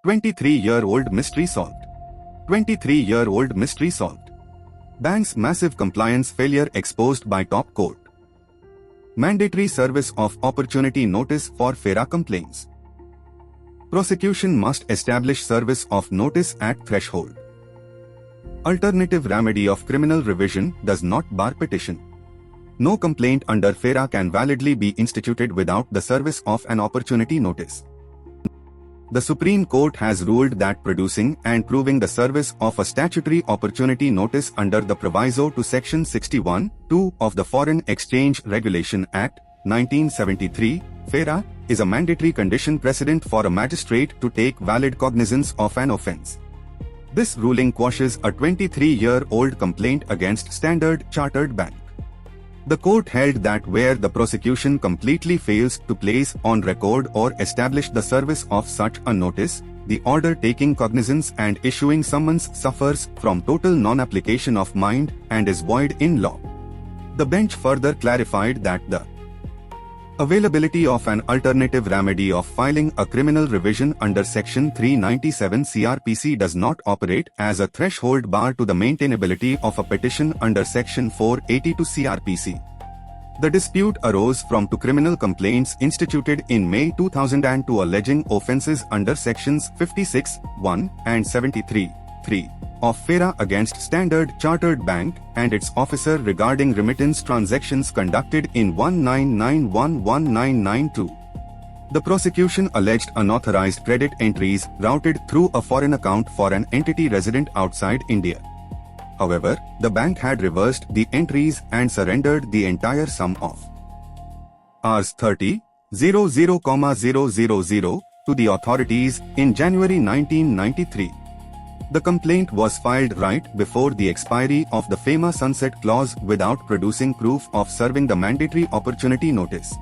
23-year-old mystery solved. 23-year-old mystery solved. Bank's massive compliance failure exposed by top court. Mandatory service of opportunity notice for FERA complaints. Prosecution must establish service of notice at threshold. Alternative remedy of criminal revision does not bar petition. No complaint under FERA can validly be instituted without the service of an opportunity notice. The Supreme Court has ruled that producing and proving the service of a statutory opportunity notice under the proviso to Section 61(2) of the Foreign Exchange Regulation Act, 1973, FERA, is a mandatory condition precedent for a magistrate to take valid cognizance of an offence. This ruling quashes a 23-year-old complaint against Standard Chartered Bank. The court held that where the prosecution completely fails to place on record or establish the service of such a notice, the order taking cognizance and issuing summons suffers from total non-application of mind and is void in law. The bench further clarified that the availability of an alternative remedy of filing a criminal revision under Section 397 CrPC does not operate as a threshold bar to the maintainability of a petition under Section 482 CrPC. The dispute arose from two criminal complaints instituted in May 2002 alleging offences under Sections 56(1) and 73(3) of FERA against Standard Chartered Bank and its officer regarding remittance transactions conducted in 1991-1992. The prosecution alleged unauthorized credit entries routed through a foreign account for an entity resident outside India. However, the bank had reversed the entries and surrendered the entire sum of Rs 30,00,000 to the authorities in January 1993. The complaint was filed right before the expiry of the FEMA sunset clause without producing proof of serving the mandatory opportunity notice.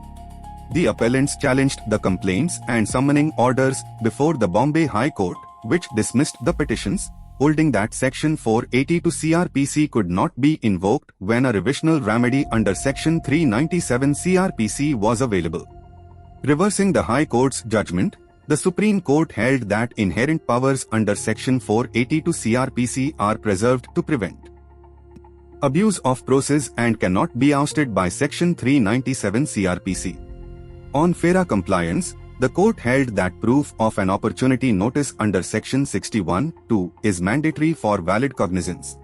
The appellants challenged the complaints and summoning orders before the Bombay High Court, which dismissed the petitions, holding that Section 482 CrPC could not be invoked when a revisional remedy under Section 397 CrPC was available. Reversing the High Court's judgment, the Supreme Court held that inherent powers under Section 482 CrPC are preserved to prevent abuse of process and cannot be ousted by Section 397 CrPC. On FERA compliance, the court held that proof of an opportunity notice under Section 61(2) is mandatory for valid cognizance.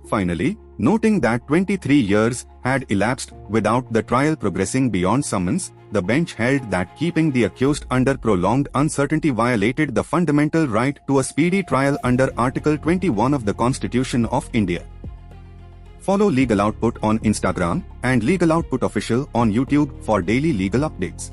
Finally, noting that 23 years had elapsed without the trial progressing beyond summons, the bench held that keeping the accused under prolonged uncertainty violated the fundamental right to a speedy trial under Article 21 of the Constitution of India. Follow Legal Output on Instagram and Legal Output Official on YouTube for daily legal updates.